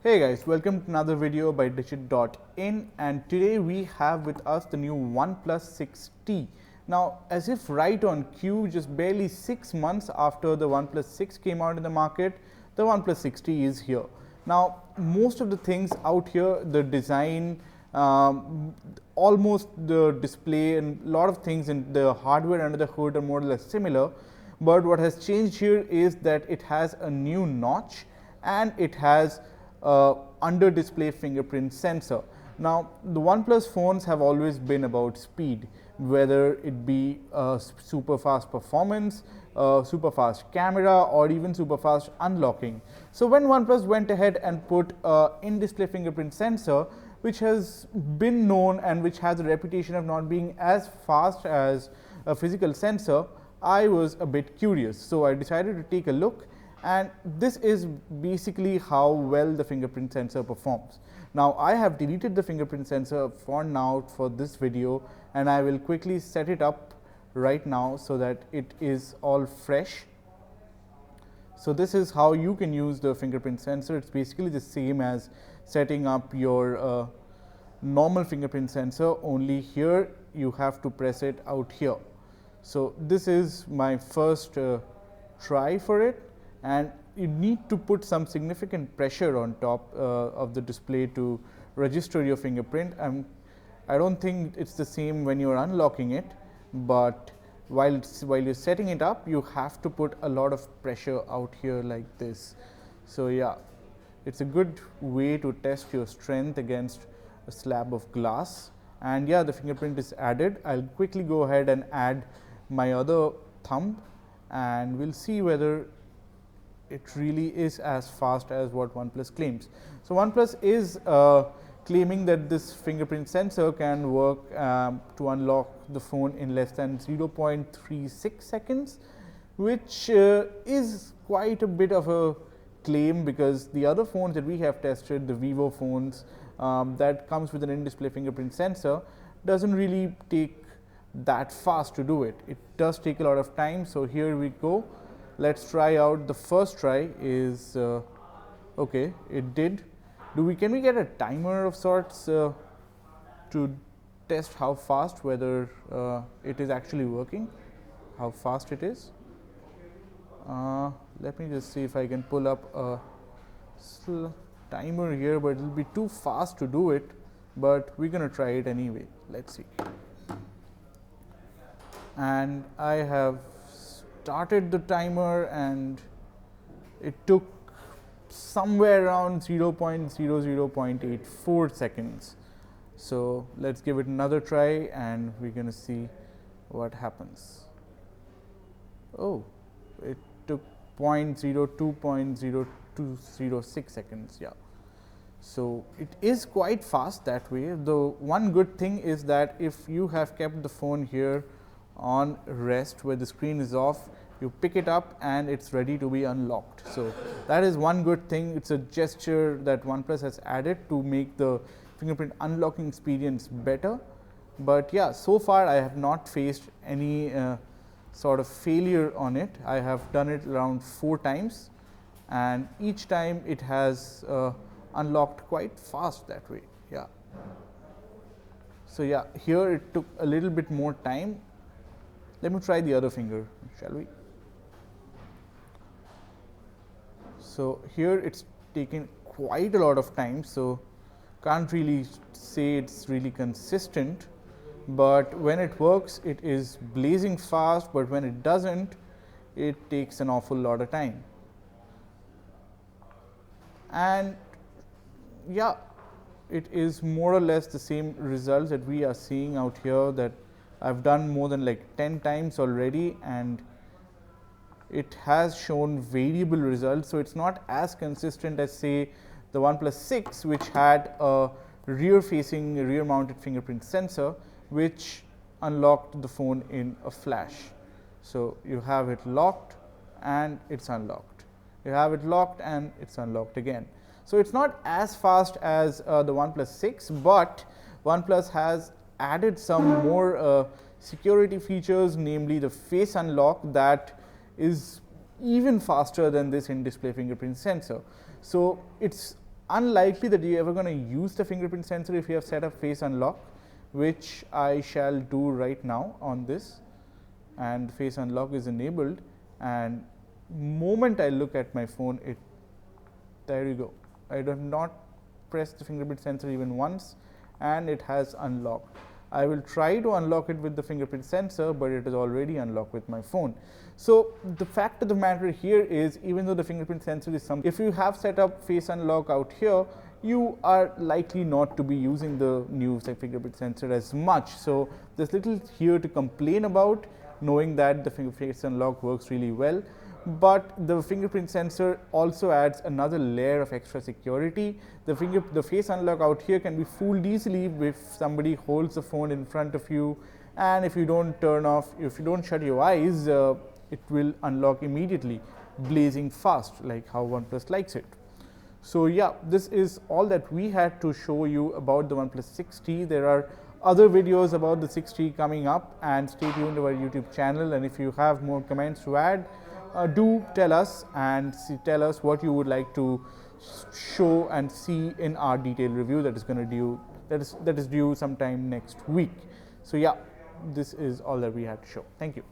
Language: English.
Hey guys, welcome to another video by digit.in, and today we have with us the new OnePlus 6T. Now, as if right on cue, just barely 6 months after the OnePlus 6 came out in the market, the OnePlus 6T is here. Now, most of the things out here, the design, almost the display and a lot of things in the hardware under the hood are more or less similar, but what has changed here is that it has a new notch and it has under display fingerprint sensor. Now, the OnePlus phones have always been about speed, whether it be super fast performance, super fast camera, or even super fast unlocking. So when OnePlus went ahead and put in-display fingerprint sensor, which has been known and which has a reputation of not being as fast as a physical sensor, I was a bit curious. So I decided to take a look, and this is basically how well the fingerprint sensor performs. Now, I have deleted the fingerprint sensor for now for this video, and I will quickly set it up right now so that it is all fresh. So this is how you can use the fingerprint sensor. It's basically the same as setting up your normal fingerprint sensor, only here you have to press it out here. So this is my first try for it, and you need to put some significant pressure on top of the display to register your fingerprint. I don't think it's the same when you're unlocking it, but while you're setting it up, you have to put a lot of pressure out here like this. So yeah, it's a good way to test your strength against a slab of glass. And yeah, the fingerprint is added. I'll quickly go ahead and add my other thumb, and we'll see whether it really is as fast as what OnePlus claims. So OnePlus is claiming that this fingerprint sensor can work to unlock the phone in less than 0.36 seconds, which is quite a bit of a claim, because the other phones that we have tested, the Vivo phones that comes with an in-display fingerprint sensor, doesn't really take that fast to do it. It does take a lot of time. So here we go. Let's try out. The first try is okay. It did. Can we get a timer of sorts to test how fast, whether it is actually working, how fast it is? Let me just see if I can pull up a timer here, but it will be too fast to do it. But we're gonna try it anyway. Let's see. And I have started the timer, and it took somewhere around 0.84 seconds. So let's give it another try, and we're going to see what happens. Oh, it took 0.0206 seconds. Yeah. So it is quite fast that way. The one good thing is that if you have kept the phone here on rest where the screen is off, you pick it up and it's ready to be unlocked. So that is one good thing. It's a gesture that OnePlus has added to make the fingerprint unlocking experience better. But yeah, so far I have not faced any sort of failure on it. I have done it around 4 times, and each time it has unlocked quite fast that way. Yeah. So yeah, here it took a little bit more time. Let me try the other finger, shall we? So here it's taken quite a lot of time, so can't really say it's really consistent, but when it works, it is blazing fast, but when it doesn't, it takes an awful lot of time. And yeah, it is more or less the same results that we are seeing out here, that I've done more than like 10 times already, and it has shown variable results. So it's not as consistent as, say, the OnePlus 6, which had a rear-facing, rear-mounted fingerprint sensor, which unlocked the phone in a flash. So you have it locked and it's unlocked. You have it locked and it's unlocked again. So it's not as fast as the OnePlus 6, but OnePlus has added some more security features, namely the face unlock, that is even faster than this in-display fingerprint sensor. So it's unlikely that you're ever going to use the fingerprint sensor if you have set up face unlock, which I shall do right now on this, and face unlock is enabled, and moment I look at my phone, there you go. I have not pressed the fingerprint sensor even once, and it has unlocked. I will try to unlock it with the fingerprint sensor, but it is already unlocked with my phone. So the fact of the matter here is, even though the fingerprint sensor is something, if you have set up face unlock out here, you are likely not to be using the new fingerprint sensor as much. So there's little here to complain about, knowing that the face unlock works really well. But the fingerprint sensor also adds another layer of extra security. The face unlock out here can be fooled easily if somebody holds the phone in front of you, and if you don't shut your eyes, it will unlock immediately, blazing fast, like how OnePlus likes it. So yeah, this is all that we had to show you about the OnePlus 6T. There are other videos about the 6T coming up, and stay tuned to our YouTube channel. And if you have more comments to add, do tell us, and tell us what you would like to show and see in our detailed review that is due sometime next week. So yeah, this is all that we had to show. Thank you.